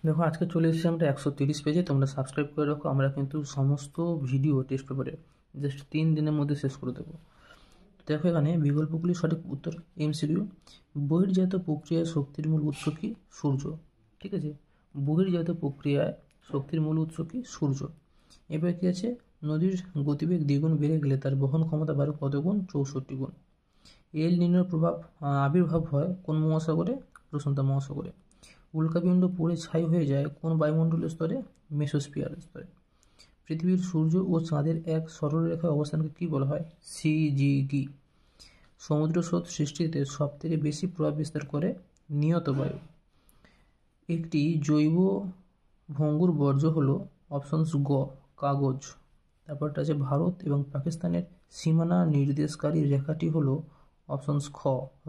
দেখো আজকে চলে এসেছি আমরা 130 পেজে। তোমরা সাবস্ক্রাইব করে রাখো। আমরা কিন্তু সমস্ত ভিডিও টেস্ট পেপারে জাস্ট 3 দিনের মধ্যে শেষ করে দেবো। দেখো এখানে বিকল্পগুলির সঠিক উত্তর এমসিকিউ। বহির্জাত প্রক্রিয়ায় শক্তির মূল উৎস কি? সূর্য। ঠিক আছে, বহির্জাত প্রক্রিয়ায় শক্তির মূল উৎস কি? সূর্য। এবার কি আছে, নদীর গতিবেগ দ্বিগুণ বেড়ে গেলে তার বহন ক্ষমতা বাড়ে কত গুণ? 64 গুণ। এল নিনোর প্রভাব আবির্ভাব হয় কোন মহাসাগরে? প্রশান্ত মহাসাগরে। উল্কাপিণ্ড পড়ে ছাই হয়ে যায় কোন বায়ুমণ্ডলীয় স্তরে? মেসোস্ফিয়ার স্তরে। পৃথিবীর সূর্য ও চাঁদের এক সরলরেখায় অবস্থানকে কী বলা হয়? সিজিগি। সমুদ্র স্রোত সৃষ্টিতে সবথেকে বেশি প্রভাব বিস্তার করে নিয়ত বায়ু। একটি জৈব ভঙ্গুর বর্জ্য হল অপশনস গ কাগজ। তারপরটা আছে ভারত এবং পাকিস্তানের সীমানা নির্দেশকারী রেখাটি হল অপশনস খ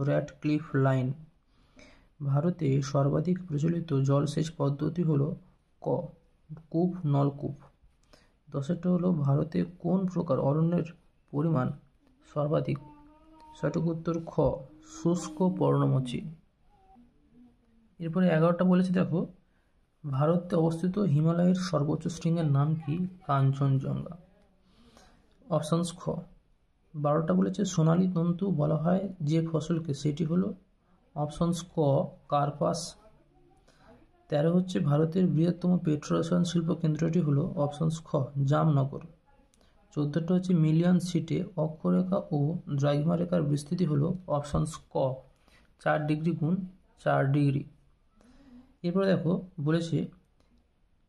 র্যাডক্লিফ লাইন। ভারতে সর্বাধিক প্রচলিত জলসেচ পদ্ধতি হল ক কূপ নলকূপ। 10টা হলো ভারতে কোন প্রকার অরণ্যের পরিমাণ সর্বাধিক? সঠিক উত্তর খ শুষ্ক পর্ণমোচী। এরপরে 11টা বলেছে, দেখো ভারতে অবস্থিত হিমালয়ের সর্বোচ্চ শৃঙ্গের নাম কি? কাঞ্চনজঙ্ঘা। অপশনস খ। 12টা বলেছে সোনালী তন্তু বলা হয় যে ফসলকে, সেটি হলো অপশনস ক কার্পাস। 13 হচ্ছে ভারতের বৃহত্তম পেট্রোরসায়ন শিল্প কেন্দ্রটি হলো অপশনস খ জামনগর। 14টা হচ্ছে মিলিয়ন সিটে অক্ষরেখা ও দ্রাঘিমা রেখার বিস্তৃতি হলো অপশনস ক 4 ডিগ্রি গুণ 4 ডিগ্রি। এরপরে দেখো বলেছে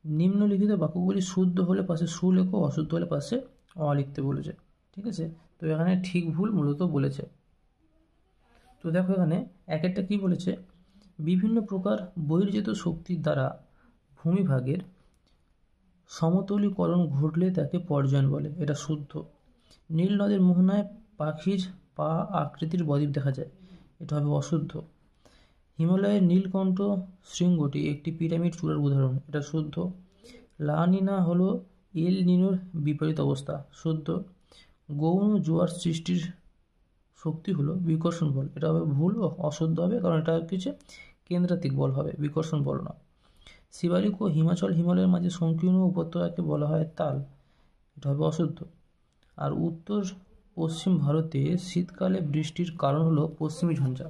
নিম্নলিখিত বাক্যগুলি শুদ্ধ হলে পাশে সু লেখো, অশুদ্ধ হলে পাশে অ লিখতে বলেছে। ঠিক আছে, তো এখানে ঠিক ভুল মূলত বলেছে। তো দেখো এখানে এক একটা কী বলেছে, বিভিন্ন প্রকার বহির্জাত শক্তির দ্বারা ভূমিভাগের সমতলীকরণ ঘটলে তাকে পর্যায়ন বলে, এটা শুদ্ধ। নীল নদের মোহনায় পাখির পা আকৃতির বদ্বীপ দেখা যায়, এটা হবে অশুদ্ধ। হিমালয়ের নীলকণ্ঠ শৃঙ্গটি একটি পিরামিড চূড়ার উদাহরণ, এটা শুদ্ধ। লা নিনা হলো এল নিনোর বিপরীত অবস্থা, শুদ্ধ। গৌণ জোয়ার সৃষ্টির শক্তি হলো বিকর্ষণ বল, এটা হবে ভুল ও অশুদ্ধ হবে, কারণ এটা কিছু কেন্দ্রাতিক বল হবে, বিকর্ষণ বল না। শিবালিক ও হিমালয়ের মাঝে সংকীর্ণ উপত্যকাকে বলা হয় তাল, এটা হবে অশুদ্ধ। আর উত্তর পশ্চিম ভারতে শীতকালে বৃষ্টির কারণ হলো পশ্চিমী ঝঞ্ঝা,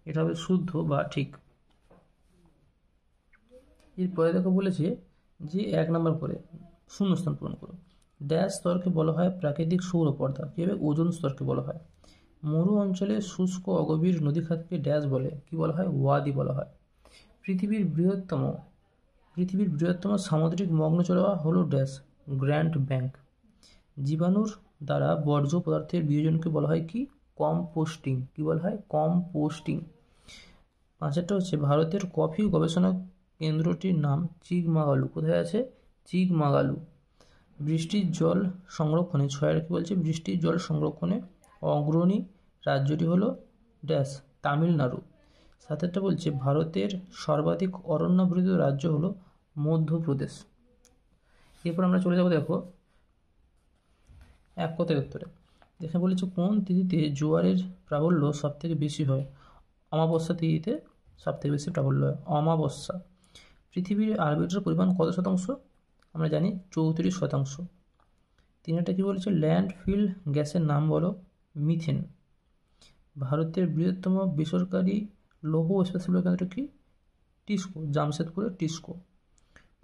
এটা হবে শুদ্ধ বা ঠিক। এরপরে দেখো বলেছে যে 1 নম্বর করে শূন্যস্থান পূরণ করো। ড্যাশ স্তরকে বলা হয় প্রাকৃতিক সৌরপর্দা, কি হবে? ওজোন স্তরকে বলা হয়। মরু অঞ্চলে শুষ্ক অগভীর নদীখাতকে ড্যাশ বলে, কি বলা হয়? ওয়াদি বলা হয়। পৃথিবীর বৃহত্তম সামুদ্রিক মগ্ন জলাশয় হলো ড্যাশ গ্র্যান্ড ব্যাংক। জীবাণুর দ্বারা বর্জ্য পদার্থের বিয়োজনকে বলা হয় কি? কম্পোস্টিং, কি বলা হয়? কম্পোস্টিং। 5টা হচ্ছে ভারতের কফি গবেষণা কেন্দ্রটির নাম চিকমাগালু, কোথায় আছে? চিকমাগালু। বৃষ্টির জল সংরক্ষণে 6 কি বলছে? বৃষ্টির জল সংরক্ষণে অগ্রণী রাজ্যটি হলো ড্যাশ তামিলনাড়ু। 7টা বলছে ভারতের সর্বাধিক অরণ্যাবৃত রাজ্য হলো মধ্যপ্রদেশ। এরপর আমরা চলে যাব, দেখো এক কথায় উত্তরে। দেখে বলেছে কোন তিথিতে জোয়ারের প্রাবল্য সব থেকে বেশি হয়? অমাবস্যা তিথিতে সব থেকে বেশি প্রাবল্য হয়, অমাবস্যা। পৃথিবীর আর্বিট্রার পরিমাণ কত শতাংশ? আমরা জানি 34%। 3টা কি বলেছে? ল্যান্ডফিল গ্যাসের নাম বলো। মিথেন। ভারতের বৃহত্তম বেসরকারি লৌহ ইস্পাত শিল্প কেন্দ্র কি? টিস্কো, জামশেদপুরে টিস্কো।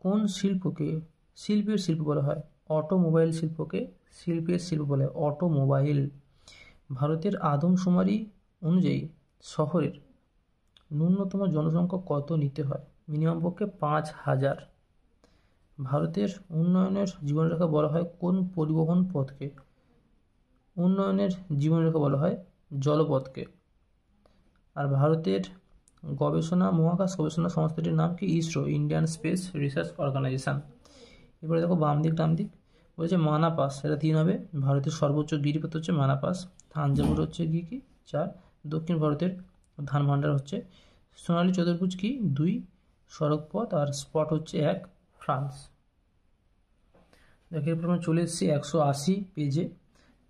কোন শিল্পকে শিল্পের শিল্প বলা হয়? অটোমোবাইল শিল্পকে শিল্পের শিল্প বলে, অটোমোবাইল। ভারতের আদমশুমারি অনুযায়ী শহরের ন্যূনতম জনসংখ্যা কত নিতে হয়? মিনিমাম পক্ষে 5000। ভারতের উন্নয়নের জীবনরেখা বলা হয় কোন পরিবহন পথকে? উন্নয়নের জীবনরেখা বলা হয় জলপথকে। আর ভারতের মহাকাশ গবেষণা সংস্থাটির নাম কি? ISRO, Indian space research organisation. এবারে দেখো বাম দিক ডান দিক বলেছে মানাপাস, এটা 3 হবে। ভারতের সর্বোচ্চ গিরিপথ হচ্ছে মানাপাস। থাঞ্জাভুর হচ্ছে কি 4। দক্ষিণ ভারতের ধান ভান্ডার হচ্ছে। সোনালী চতুর্ভুজ কি? 2 সড়কপথ। আর স্পট হচ্ছে 1 ফ্রান্স। দেখো এরপর আমরা চলে এসেছি 180 পেজে।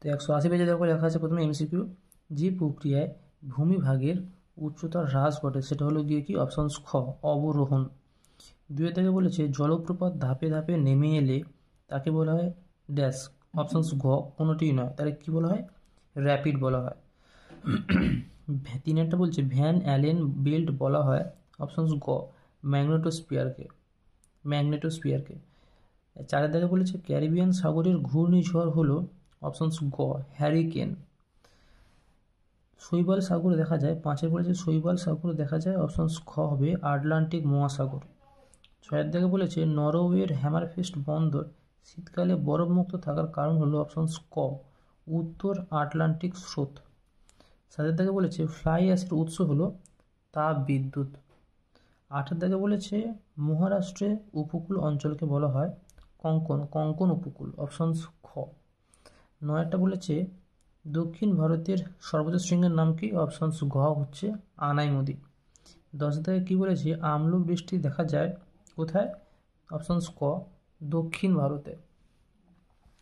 তো 180 পেজে দেখো লেখা আছে প্রথমে এমসিকিউ, যে প্রক্রিয়ায় ভূমিভাগের উচ্চতার হ্রাস ঘটে সেটা হলো গিয়ে কি? অপশনস খ অবরোহণ। দুয়ে থেকে বলেছে জলপ্রপাত ধাপে ধাপে নেমে এলে তাকে বলা হয় ড্যাশ, অপশানস ঘ কোনোটিই নয়, তাহলে কী বলা হয়? র্যাপিড বলা হয়। তিনেরটা বলছে ভ্যান অ্যালেন বেল্ট বলা হয়, অপশানস গ ম্যাগনেটোস্ফিয়ারকে। চারের দিকে বলেছে ক্যারিবিয়ান সাগরের ঘূর্ণিঝড় হলো, অপশানস গ হ্যারিকেন। শৈবাল সাগর দেখা যায়, পাঁচের বলেছে শৈবাল সাগর দেখা যায়, অপশানস খ হবে আটলান্টিক মহাসাগর। ছয়ের দিকে বলেছে নরওয়ের হ্যামারফেস্ট বন্দর শীতকালে বরফমুক্ত থাকার কারণ হলো, অপশানস ক উত্তর আটলান্টিক স্রোত। সাতের দিকে বলেছে ফ্লাই অ্যাশের উৎস হলো তাপ বিদ্যুৎ। আটের দিকে বলেছে মহারাষ্ট্রে উপকূল অঞ্চলকে বলা হয় কঙ্কন উপকূল, অপশানস খ। নয়টা বলেছে দক্ষিণ ভারতের সর্বোচ্চ শৃঙ্গের নাম কি, অপশানস ঘ হচ্ছে আনাই নদী। 10 থেকে কী বলেছে আম্ল বৃষ্টি দেখা যায় কোথায়, অপশানস ক দক্ষিণ ভারতে।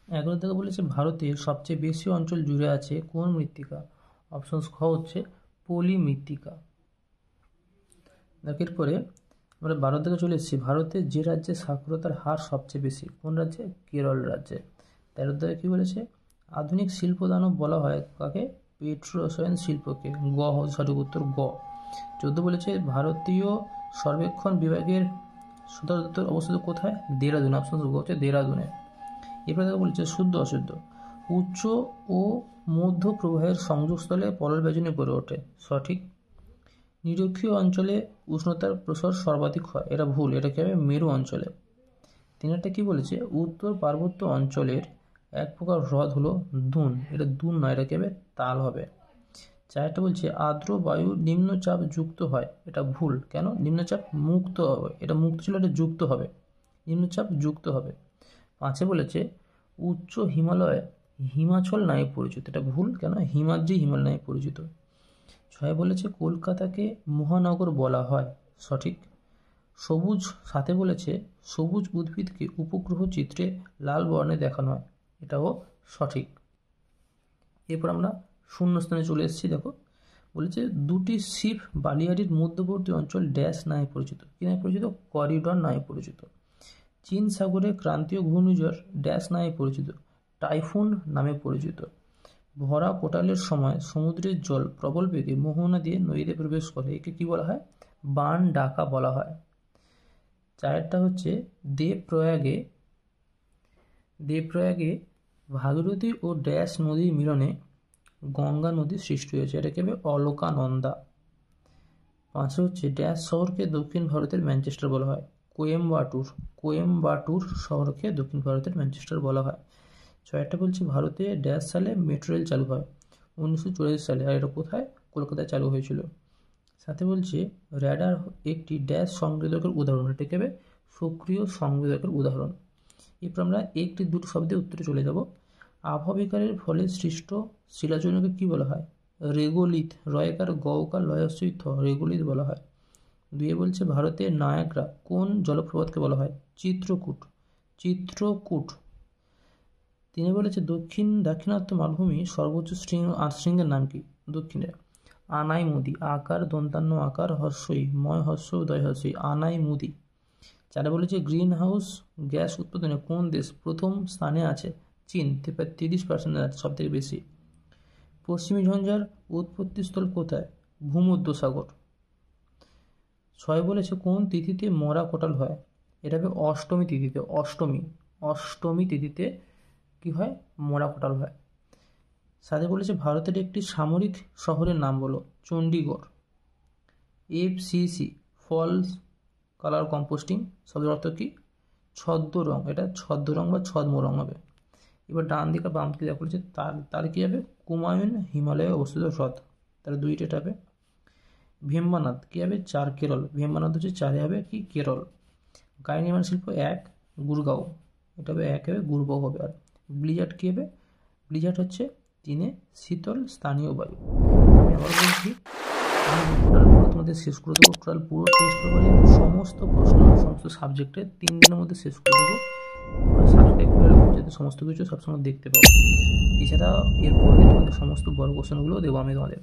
11 থেকে বলেছে ভারতের সবচেয়ে বেশি অঞ্চল জুড়ে আছে কোন মৃত্তিকা, অপশানস খ হচ্ছে পলি মৃত্তিকা। এরপরে আমরা 12 থেকে চলে এসেছি ভারতের যে রাজ্যে সাক্ষরতার হার সবচেয়ে বেশি, কোন রাজ্যে, কেরল রাজ্যে। 13 থেকে কী বলেছে আধুনিক শিল্প দানব বলা হয় কাকে, পেট্রো রসায়ন শিল্পকে, গ সঠিক উত্তর গ। 14 বলেছে ভারতীয় সর্বেক্ষণ বিভাগের সদর দপ্তর অবস্থিত কোথায়, দেহরাদুন, অপশন গ হচ্ছে দেহরাদুনে। এরপরে দেখা বলেছে শুদ্ধ অশুদ্ধ, উচ্চ ও মধ্য প্রবাহের সংযোগস্থলে পলল বেজনী গড়ে ওঠে, সঠিক। নিরক্ষীয় অঞ্চলে উষ্ণতার প্রসার সর্বাধিক হয়, এটা ভুল, এটা কি হবে মেরু অঞ্চলে। তিনটা কি বলেছে উত্তর পার্বত্য অঞ্চলের এক প্রকার হ্রদ হলো দুন, এটা দুন নয়, এটা কি হবে তাল হবে। চারটা বলছে আর্দ্র বায়ু নিম্নচাপ যুক্ত হয়, এটা ভুল, কেন, নিম্নচাপ মুক্ত হবে, এটা মুক্ত ছিল, এটা যুক্ত হবে, নিম্নচাপ যুক্ত হবে। 5 বলেছে উচ্চ হিমালয় হিমাচল নামে পরিচিত, এটা ভুল, কেন, হিমাদ্রি হিমালয় নামে পরিচিত। 6 বলেছে কলকাতাকে মহানগর বলা হয়, সঠিক। সবুজ 7 বলেছে সবুজ উদ্ভিদকে উপগ্রহ চিত্রে লাল বর্ণে দেখানো হয়, এটাও সঠিক। এরপর আমরা শূন্যস্থানে চলে এসেছি, দেখো বলেছে দুটি শিপ বালিয়াড়ির মধ্যবর্তী অঞ্চল ড্যাশ নামে পরিচিত, কি নামে পরিচিত, করিডর নামে পরিচিত। চীন সাগরে ক্রান্তীয় ঘূর্ণিঝড় ড্যাশ নামে পরিচিত, টাইফুন নামে পরিচিত। ভরা কোটালের সময় সমুদ্রের জল প্রবল বেগে মোহনা দিয়ে নদীতে প্রবেশ করে, একে কি বলা হয়, বান ডাকা বলা হয়। চারটা হচ্ছে দেবপ্রয়াগে ভাগীরথী ও ড্যাশ নদীর মিলনে গঙ্গা নদীর সৃষ্টি হয়েছে, এটাকে হবে অলকানন্দা। 5 হচ্ছে ড্যাশ শহরকে দক্ষিণ ভারতের ম্যানচেস্টার বলা হয়, কোয়েম্বাটুর শহরকে দক্ষিণ ভারতের ম্যানচেস্টার বলা হয়। 6টা বলছে ভারতে ড্যাশ সালে মেট্রো রেল চালু হয়, 1984 সালে, আর এটা কোথায়, কলকাতায় চালু হয়েছিল। 7 বলছে র্যাডার একটি ড্যাশ সংবেদকের উদাহরণ, এটাকে হবে সক্রিয় সংবেদকের উদাহরণ। এরপর আমরা একটি দুটো শব্দের উত্তরে চলে যাব। আবহবিকারের ফলে সৃষ্ট শিলাচূর্ণকে কি বলা হয়, রেগোলিথ, রয়কার গৌকার লয়স্যই থ, রেগোলিথ বলা হয়। 2 বলছে ভারতের নায়াগ্রা কোন জলপ্রপাতকে বলা হয়, চিত্রকূট। 3 বলেছে দাক্ষিণাত্য মালভূমি সর্বোচ্চ শৃঙ্গের নাম কি, দক্ষিণে, আনাই মুদি, আকার দন্তান্ন আকার হর্ষই ময় হর্ষ উদয় হর্ষই, আনাই মুদি। 4 বলেছে গ্রিন হাউস গ্যাস উৎপাদনে কোন দেশ প্রথম স্থানে আছে, চীন, প্রায় 30% আছে, সব থেকে বেশি। পশ্চিমী ঝঞ্ঝার উৎপত্তিস্থল কোথায়, ভূমধ্যসাগর। 6 বলেছে কোন তিথিতে মরা কোটাল হয়, এটা হবে অষ্টমী তিথিতে, অষ্টমী তিথিতে কি হয়, মরা কোটাল হয়। 7 বলেছে ভারতের একটি সামরিক শহরের নাম বলো, Chandigarh. FCC false colour composting শব্দের অর্থ কি, ছদ্ম রং, এটা ছদ্ম রং বা ছদ্ম রং হবে। এবার ডান দিকে বাম দিকে দেখা বলেছে তার কি হবে, কুমায়ুন হিমালয়ে অবস্থিত হ্রদ, তাহলে 2টা হবে। ভেম্বানাথ কি হবে, 4 কেরল, ভেম্বানাথ হচ্ছে 4 হবে কি কেরল। গাড়ি নির্মাণ শিল্প 1 গুরগাঁও, এটা হবে 1 হবে গুরগাঁও হবে। আর ব্লিজার্ড কি হবে, ব্লিজার্ড হচ্ছে 3 শীতল স্থানীয় বায়ু। আমি আবার বলছি, আমি টোটাল পুরো তোমাদের শেষ করে দেবো, টোটাল পুরো টেস্ট পেপারে সমস্ত প্রশ্ন সমস্ত সাবজেক্টে 3 দিনের মধ্যে শেষ করে দেবো। সাবস্ক্রাইব করে রাখো যাতে সমস্ত কিছু সবসময় দেখতে পাবো। এছাড়া এরপরে তোমাদের সমস্ত বড় কোশ্চেনগুলো দেবো আমি তোমাদের।